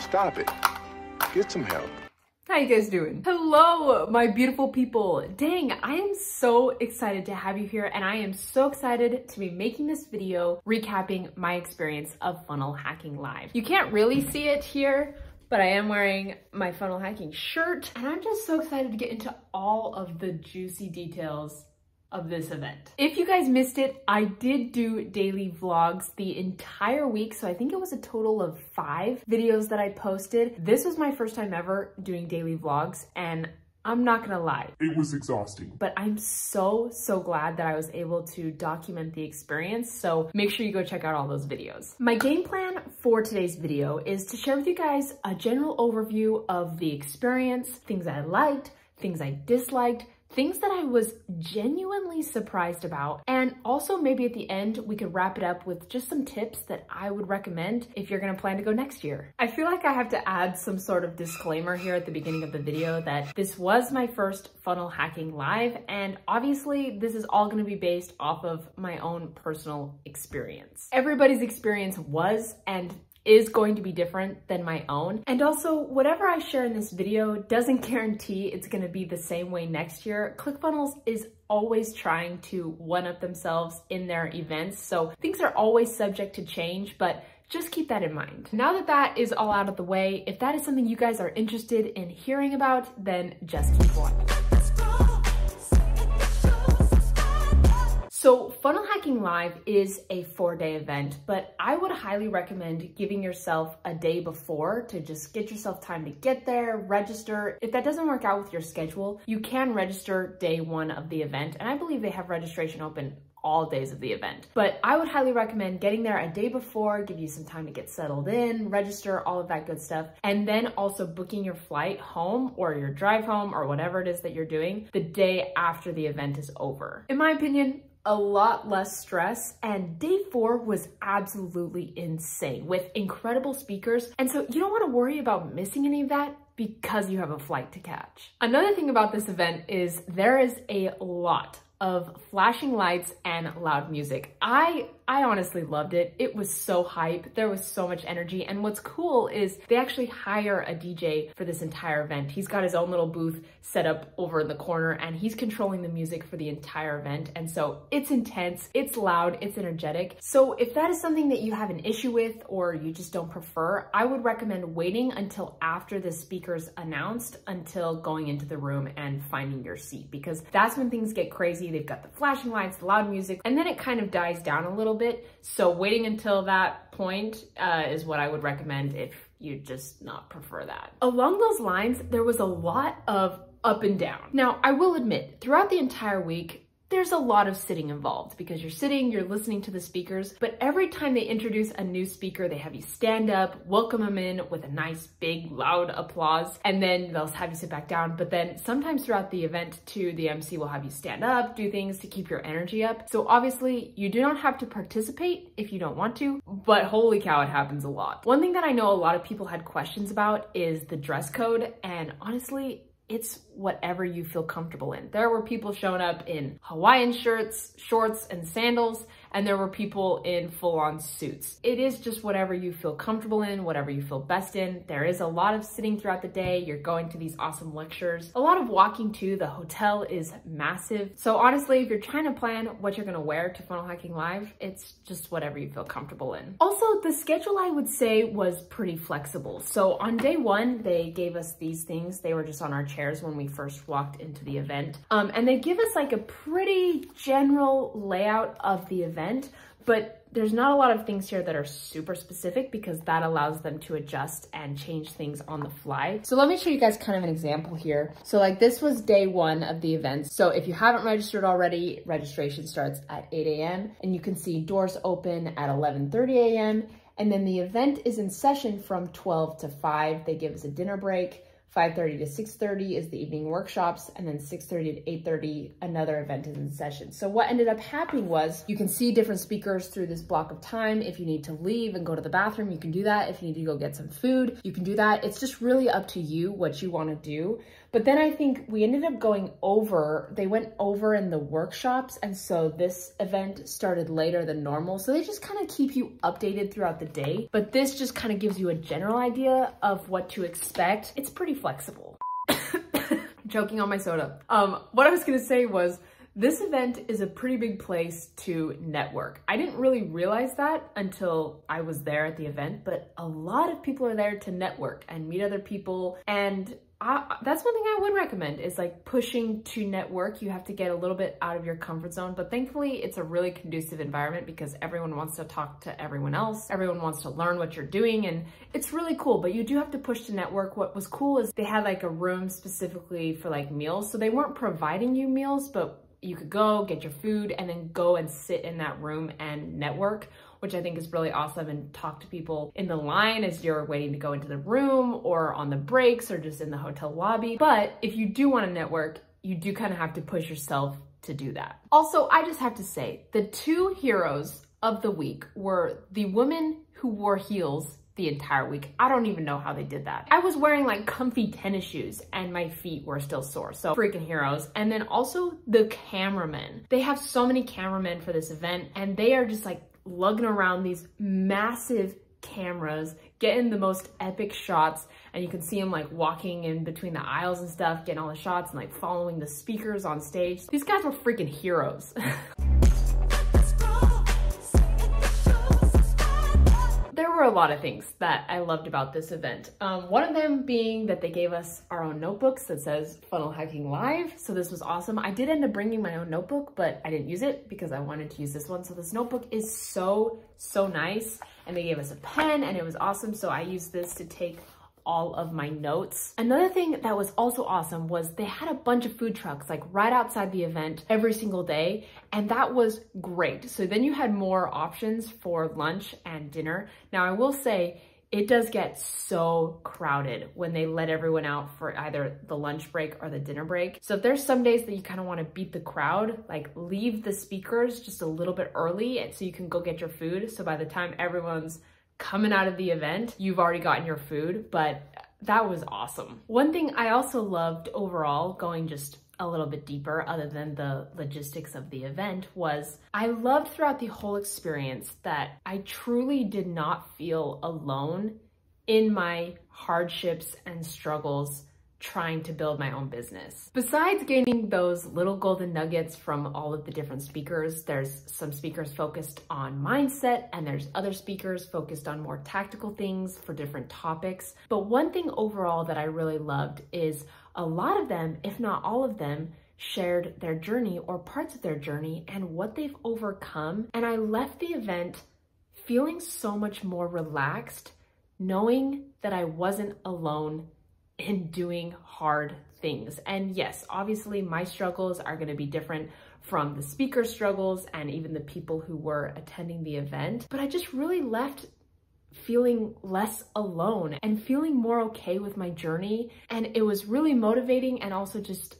Stop it. Get some help. How you guys doing? Hello, my beautiful people. Dang, I am so excited to have you here, and I am so excited to be making this video recapping my experience of funnel hacking live. You can't really see it here, but I am wearing my funnel hacking shirt, and I'm just so excited to get into all of the juicy details of this event. If you guys missed it, I did do daily vlogs the entire week. So I think it was a total of 5 videos that I posted. This was my first time ever doing daily vlogs, and I'm not gonna lie, it was exhausting. But I'm so glad that I was able to document the experience. So make sure you go check out all those videos. My game plan for today's video is to share with you guys a general overview of the experience, things I liked, things I disliked, things that I was genuinely surprised about, and also maybe at the end we could wrap it up with just some tips that I would recommend if you're gonna plan to go next year. I feel like I have to add some sort of disclaimer here at the beginning of the video that this was my first funnel hacking live, and obviously this is all gonna be based off of my own personal experience. Everybody's experience was and is going to be different than my own. And also, whatever I share in this video doesn't guarantee it's gonna be the same way next year. ClickFunnels is always trying to one-up themselves in their events, so things are always subject to change, but just keep that in mind. Now that that is all out of the way, if that is something you guys are interested in hearing about, then just keep watching. So Funnel Hacking Live is a 4-day event, but I would highly recommend giving yourself a day before to just get yourself time to get there, register. If that doesn't work out with your schedule, you can register day 1 of the event, and I believe they have registration open all days of the event. But I would highly recommend getting there a day before, give you some time to get settled in, register, all of that good stuff, and then also booking your flight home or your drive home or whatever it is that you're doing the day after the event is over. In my opinion, a lot less stress, and day 4 was absolutely insane with incredible speakers, and so you don't want to worry about missing any of that because you have a flight to catch. Another thing about this event is there is a lot of flashing lights and loud music. I honestly loved it. It was so hype. There was so much energy. And what's cool is they actually hire a DJ for this entire event. He's got his own little booth set up over in the corner, and he's controlling the music for the entire event. And so it's intense, it's loud, it's energetic. So if that is something that you have an issue with or you just don't prefer, I would recommend waiting until after the speaker's announced until going into the room and finding your seat, because that's when things get crazy. They've got the flashing lights, the loud music, and then it kind of dies down a little bit. So waiting until that point is what I would recommend if you just not prefer that. Along those lines, there was a lot of up and down. Now, I will admit, throughout the entire week, there's a lot of sitting involved because you're sitting, you're listening to the speakers, but every time they introduce a new speaker, they have you stand up, welcome them in with a nice, big, loud applause, and then they'll have you sit back down. But then sometimes throughout the event too, the MC will have you stand up, do things to keep your energy up. So obviously you do not have to participate if you don't want to, but holy cow, it happens a lot. One thing that I know a lot of people had questions about is the dress code, and honestly, it's whatever you feel comfortable in. There were people showing up in Hawaiian shirts, shorts, and sandals, and there were people in full-on suits. It is just whatever you feel comfortable in, whatever you feel best in. There is a lot of sitting throughout the day. You're going to these awesome lectures. A lot of walking too. The hotel is massive. So honestly, if you're trying to plan what you're gonna wear to Funnel Hacking Live, it's just whatever you feel comfortable in. Also, the schedule I would say was pretty flexible. So on day 1, they gave us these things. They were just on our chairs when we first walked into the event. And they give us like a pretty general layout of the event, but there's not a lot of things here that are super specific because that allows them to adjust and change things on the fly. So let me show you guys kind of an example here. So like this was day 1 of the event. So if you haven't registered already, registration starts at 8 a.m. and you can see doors open at 11:30 a.m. And then the event is in session from 12 to 5. They give us a dinner break. 5:30 to 6:30 is the evening workshops, and then 6:30 to 8:30, another event is in session. So what ended up happening was you can see different speakers through this block of time. If you need to leave and go to the bathroom, you can do that. If you need to go get some food, you can do that. It's just really up to you what you want to do. But then I think we ended up going over, they went over in the workshops. And so this event started later than normal. So they just kind of keep you updated throughout the day. But this just kind of gives you a general idea of what to expect. It's pretty flexible. Choking on my soda. What I was gonna say was, this event is a pretty big place to network. I didn't really realize that until I was there at the event, but a lot of people are there to network and meet other people. And that's one thing I would recommend, is like pushing to network. You have to get a little bit out of your comfort zone, but thankfully it's a really conducive environment because everyone wants to talk to everyone else. Everyone wants to learn what you're doing, and it's really cool, but you do have to push to network. What was cool is they had like a room specifically for like meals. So they weren't providing you meals, but you could go get your food and then go and sit in that room and network, which I think is really awesome, and talk to people in the line as you're waiting to go into the room or on the breaks or just in the hotel lobby. But if you do want to network, you do kind of have to push yourself to do that. Also, I just have to say, the two heroes of the week were the women who wore heels the entire week. I don't even know how they did that. I was wearing like comfy tennis shoes and my feet were still sore. So freaking heroes. And then also the cameramen. They have so many cameramen for this event, and they are just like lugging around these massive cameras, getting the most epic shots. And you can see them like walking in between the aisles and stuff, getting all the shots and like following the speakers on stage. These guys were freaking heroes. There were a lot of things that I loved about this event. One of them being that they gave us our own notebooks that says Funnel Hacking Live. So this was awesome. I did end up bringing my own notebook, but I didn't use it because I wanted to use this one. So this notebook is so nice. And they gave us a pen and it was awesome. So I used this to take all of my notes. Another thing that was also awesome was they had a bunch of food trucks like right outside the event every single day, and that was great. So then you had more options for lunch and dinner. Now I will say, it does get so crowded when they let everyone out for either the lunch break or the dinner break. So if there's some days that you kind of want to beat the crowd, like leave the speakers just a little bit early and so you can go get your food. So by the time everyone's coming out of the event, you've already gotten your food, but that was awesome. One thing I also loved overall, going just a little bit deeper other than the logistics of the event, was I loved throughout the whole experience that I truly did not feel alone in my hardships and struggles trying to build my own business. Besides gaining those little golden nuggets from all of the different speakers, there's some speakers focused on mindset and there's other speakers focused on more tactical things for different topics. But one thing overall that I really loved is a lot of them, if not all of them, shared their journey or parts of their journey and what they've overcome. And I left the event feeling so much more relaxed, knowing that I wasn't alone in doing hard things. And yes, obviously my struggles are going to be different from the speaker struggles and even the people who were attending the event. But I just really left feeling less alone and feeling more okay with my journey. And it was really motivating and also just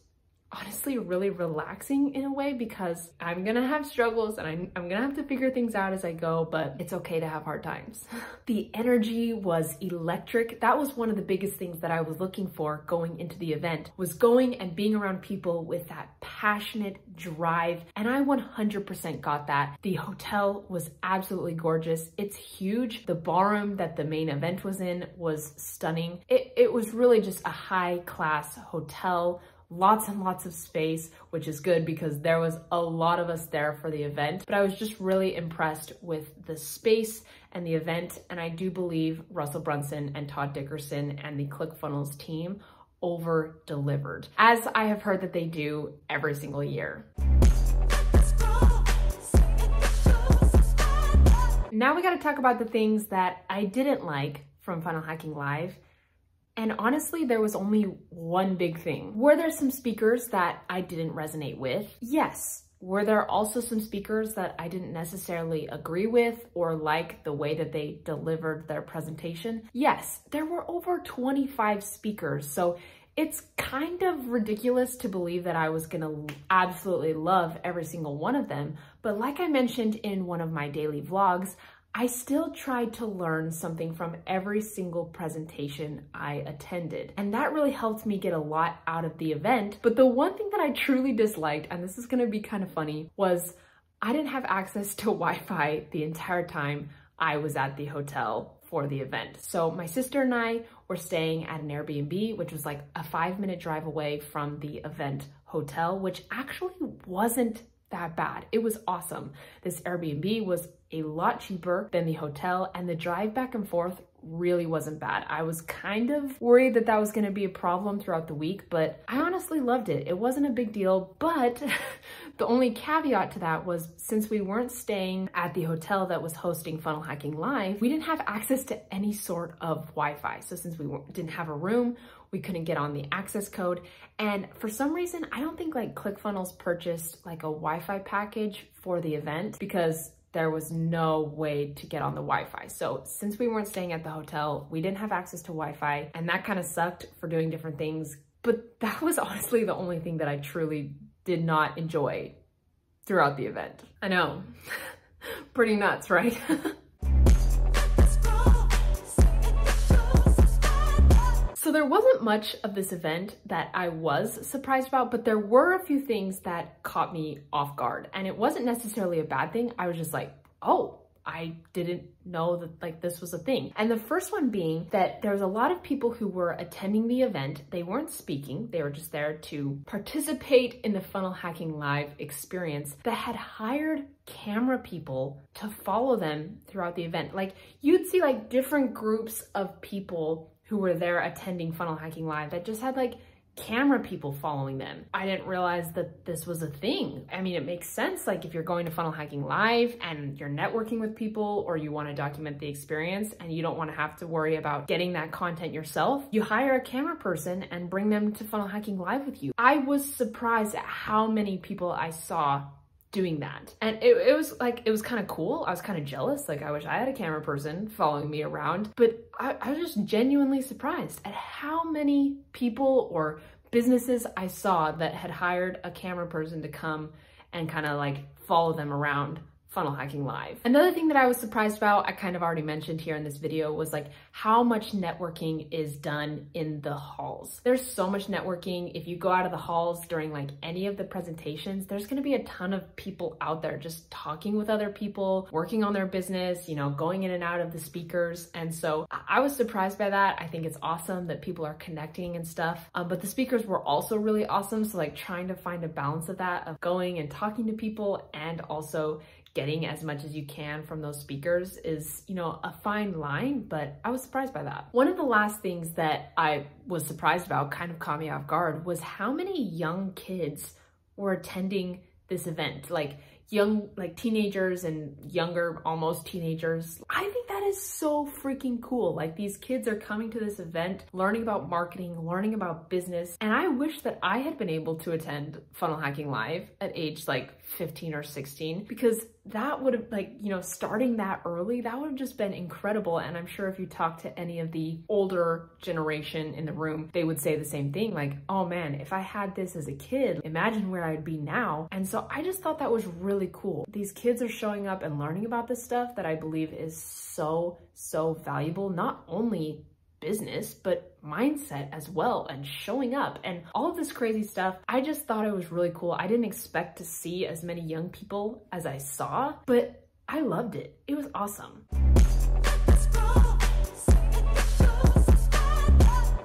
honestly really relaxing in a way, because I'm gonna have struggles and I'm gonna have to figure things out as I go, but it's okay to have hard times. The energy was electric. That was one of the biggest things that I was looking for going into the event, was going and being around people with that passionate drive. And I 100% got that. The hotel was absolutely gorgeous. It's huge. The ballroom that the main event was in was stunning. It was really just a high class hotel. Lots and lots of space, which is good because there was a lot of us there for the event. But I was just really impressed with the space and the event. And I do believe Russell Brunson and Todd Dickerson and the ClickFunnels team over-delivered, as I have heard that they do every single year. Now we got to talk about the things that I didn't like from Funnel Hacking Live. And honestly, there was only one big thing. Were there some speakers that I didn't resonate with? Yes. Were there also some speakers that I didn't necessarily agree with or like the way that they delivered their presentation? Yes. There were over 25 speakers, so it's kind of ridiculous to believe that I was gonna absolutely love every single one of them. But like I mentioned in one of my daily vlogs, I still tried to learn something from every single presentation I attended. And that really helped me get a lot out of the event. But the one thing that I truly disliked, and this is gonna be kind of funny, was I didn't have access to Wi-Fi the entire time I was at the hotel for the event. So my sister and I were staying at an Airbnb, which was like a 5-minute drive away from the event hotel, which actually wasn't that bad. It was awesome. This Airbnb was a lot cheaper than the hotel, and the drive back and forth really wasn't bad. I was kind of worried that that was going to be a problem throughout the week, but I honestly loved it. It wasn't a big deal, but the only caveat to that was since we weren't staying at the hotel that was hosting Funnel Hacking Live, we didn't have access to any sort of Wi-Fi. So since we didn't have a room, we couldn't get on the access code. And for some reason, I don't think like ClickFunnels purchased like a Wi-Fi package for the event because there was no way to get on the Wi-Fi. So since we weren't staying at the hotel, we didn't have access to Wi-Fi, and that kind of sucked for doing different things. But that was honestly the only thing that I truly did not enjoy throughout the event. I know, pretty nuts, right? So there wasn't much of this event that I was surprised about, but there were a few things that caught me off guard. And it wasn't necessarily a bad thing. I was just like, oh, I didn't know that like this was a thing. And the first one being that there was a lot of people who were attending the event. They weren't speaking. They were just there to participate in the Funnel Hacking Live experience that had hired camera people to follow them throughout the event. Like you'd see like different groups of people who were there attending Funnel Hacking Live that just had like camera people following them. I didn't realize that this was a thing. I mean, it makes sense. Like if you're going to Funnel Hacking Live and you're networking with people or you want to document the experience and you don't want to have to worry about getting that content yourself, you hire a camera person and bring them to Funnel Hacking Live with you. I was surprised at how many people I saw doing that. And it was kind of cool. I was kind of jealous. Like I wish I had a camera person following me around, but I was just genuinely surprised at how many people or businesses I saw that had hired a camera person to come and kind of like follow them around Funnel Hacking Live. Another thing that I was surprised about, I kind of already mentioned here in this video, was like how much networking is done in the halls. There's so much networking. If you go out of the halls during like any of the presentations, there's going to be a ton of people out there just talking with other people, working on their business, you know, going in and out of the speakers. And so I was surprised by that. I think it's awesome that people are connecting and stuff. But the speakers were also really awesome. So like trying to find a balance of that, of going and talking to people and also getting as much as you can from those speakers is, you know, a fine line, but I was surprised by that. One of the last things that I was surprised about, kind of caught me off guard, was how many young kids were attending this event. Like young, like teenagers and younger, almost teenagers. I think that is so freaking cool. Like these kids are coming to this event, learning about marketing, learning about business. And I wish that I had been able to attend Funnel Hacking Live at age like 15 or 16, because that would have, like, you know, starting that early, that would have just been incredible. And I'm sure if you talk to any of the older generation in the room, they would say the same thing. Like, oh man, if I had this as a kid, imagine where I'd be now. And so I just thought that was really cool. These kids are showing up and learning about this stuff that I believe is so valuable, not only business, but mindset as well, and showing up and all of this crazy stuff. I just thought it was really cool. I didn't expect to see as many young people as I saw, but I loved it. It was awesome.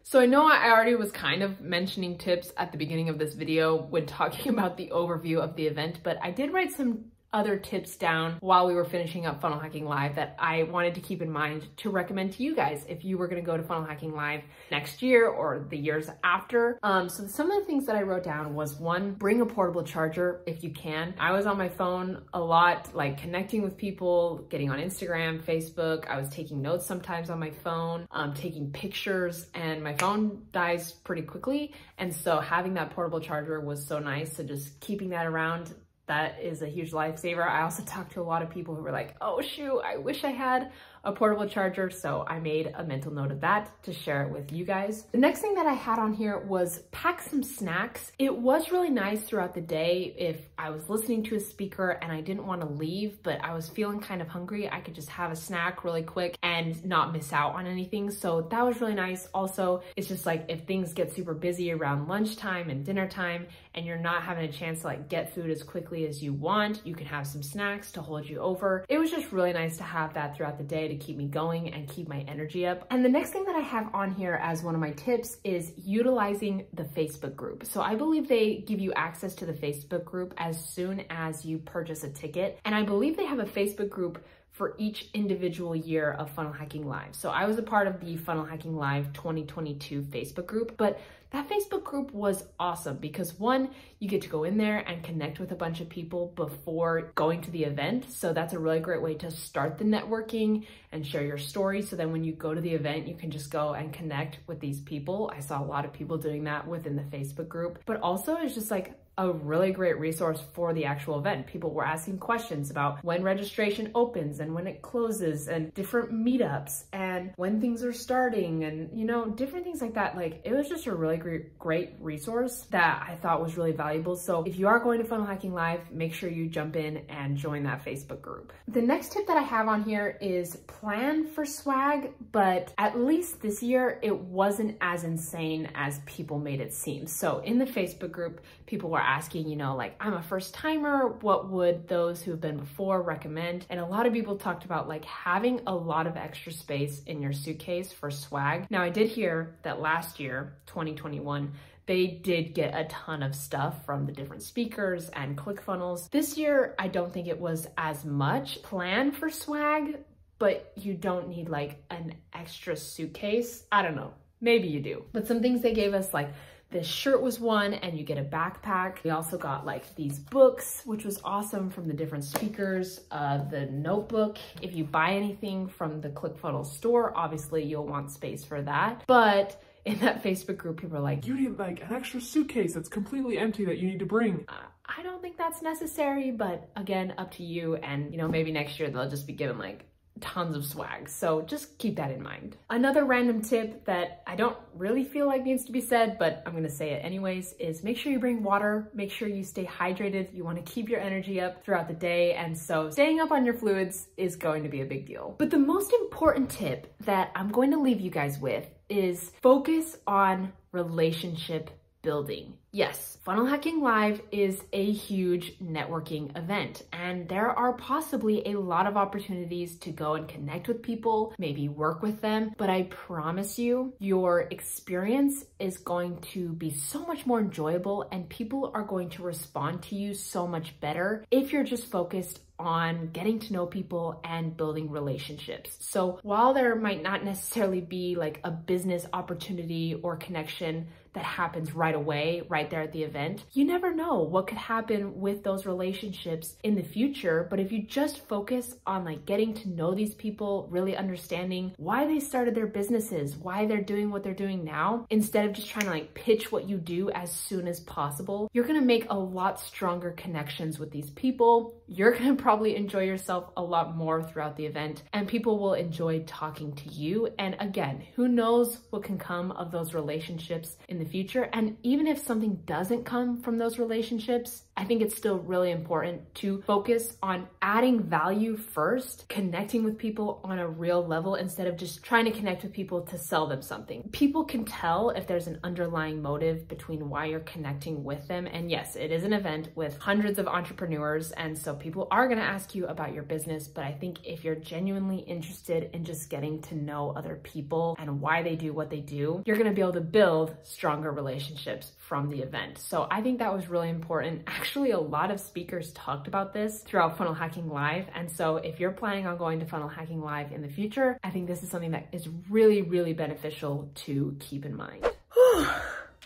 So I know I already was kind of mentioning tips at the beginning of this video when talking about the overview of the event, but I did write some other tips down while we were finishing up Funnel Hacking Live that I wanted to keep in mind to recommend to you guys if you were going to go to Funnel Hacking Live next year or the years after. So some of the things that I wrote down was, one, bring a portable charger if you can. I was on my phone a lot, like connecting with people, getting on Instagram, Facebook. I was taking notes sometimes on my phone, taking pictures, and my phone dies pretty quickly. And so having that portable charger was so nice. So just keeping that around, that is a huge lifesaver. I also talked to a lot of people who were like, oh shoot, I wish I had a portable charger, so I made a mental note of that to share it with you guys. The next thing that I had on here was pack some snacks. It was really nice throughout the day if I was listening to a speaker and I didn't want to leave, but I was feeling kind of hungry, I could just have a snack really quick and not miss out on anything. So that was really nice. Also, it's just like if things get super busy around lunchtime and dinner time and you're not having a chance to like get food as quickly as you want, you can have some snacks to hold you over. It was just really nice to have that throughout the day to keep me going and keep my energy up. And the next thing that I have on here as one of my tips is utilizing the Facebook group. So I believe they give you access to the Facebook group as soon as you purchase a ticket. And I believe they have a Facebook group for each individual year of Funnel Hacking Live. So I was a part of the Funnel Hacking Live 2022 Facebook group, but that Facebook group was awesome because one, you get to go in there and connect with a bunch of people before going to the event. So that's a really great way to start the networking and share your story. So then when you go to the event, you can just go and connect with these people. I saw a lot of people doing that within the Facebook group, but also it's just like a really great resource for the actual event. People were asking questions about when registration opens and when it closes and different meetups and when things are starting and, you know, different things like that. Like, it was just a really great resource that I thought was really valuable. So if you are going to Funnel Hacking Live, make sure you jump in and join that Facebook group. The next tip that I have on here is plan for swag, but at least this year, it wasn't as insane as people made it seem. So in the Facebook group, people were asking, you know, like, I'm a first timer, what would those who've been before recommend? And a lot of people talked about like having a lot of extra space in your suitcase for swag. Now I did hear that last year, 2021, they did get a ton of stuff from the different speakers and ClickFunnels. This year, I don't think it was as much. Plan for swag, but you don't need like an extra suitcase. I don't know, maybe you do. But some things they gave us, like this shirt was one, and you get a backpack. We also got like these books, which was awesome, from the different speakers. The notebook, if you buy anything from the ClickFunnels store, obviously you'll want space for that. But in that Facebook group, people are like, you need like an extra suitcase that's completely empty that you need to bring. I don't think that's necessary, but again, up to you. And you know, maybe next year they'll just be given like tons of swag. So just keep that in mind. Another random tip that I don't really feel like needs to be said, but I'm gonna say it anyways, is make sure you bring water, make sure you stay hydrated. You wanna keep your energy up throughout the day. And so staying up on your fluids is going to be a big deal. But the most important tip that I'm going to leave you guys with is focus on relationship building. Yes, Funnel Hacking Live is a huge networking event, and there are possibly a lot of opportunities to go and connect with people, maybe work with them, but I promise you, your experience is going to be so much more enjoyable and people are going to respond to you so much better if you're just focused on getting to know people and building relationships. So while there might not necessarily be like a business opportunity or connection that happens right away, right there at the event, you never know what could happen with those relationships in the future. But if you just focus on like getting to know these people, really understanding why they started their businesses, why they're doing what they're doing now, instead of just trying to like pitch what you do as soon as possible, you're gonna make a lot stronger connections with these people. You're gonna probably enjoy yourself a lot more throughout the event, and people will enjoy talking to you. And again, who knows what can come of those relationships in the future. And even if something doesn't come from those relationships, I think it's still really important to focus on adding value first, connecting with people on a real level instead of just trying to connect with people to sell them something. People can tell if there's an underlying motive between why you're connecting with them. And yes, it is an event with hundreds of entrepreneurs, and so people are going to ask you about your business, but I think if you're genuinely interested in just getting to know other people and why they do what they do, you're going to be able to build stronger relationships from the event. So I think that was really important. Actually, a lot of speakers talked about this throughout Funnel Hacking Live. And so if you're planning on going to Funnel Hacking Live in the future, I think this is something that is really, really beneficial to keep in mind.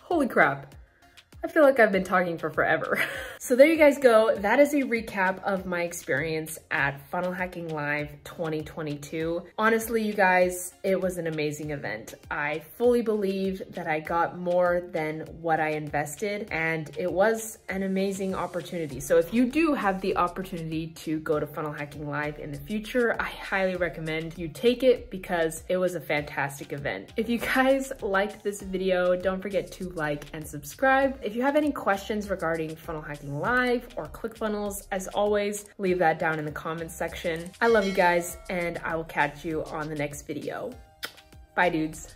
Holy crap. I feel like I've been talking for forever. So there you guys go. That is a recap of my experience at Funnel Hacking Live 2022. Honestly, you guys, it was an amazing event. I fully believe that I got more than what I invested, and it was an amazing opportunity. So if you do have the opportunity to go to Funnel Hacking Live in the future, I highly recommend you take it because it was a fantastic event. If you guys liked this video, don't forget to like and subscribe. If you have any questions regarding Funnel Hacking Live or ClickFunnels, as always, leave that down in the comments section. I love you guys, and I will catch you on the next video. Bye, dudes.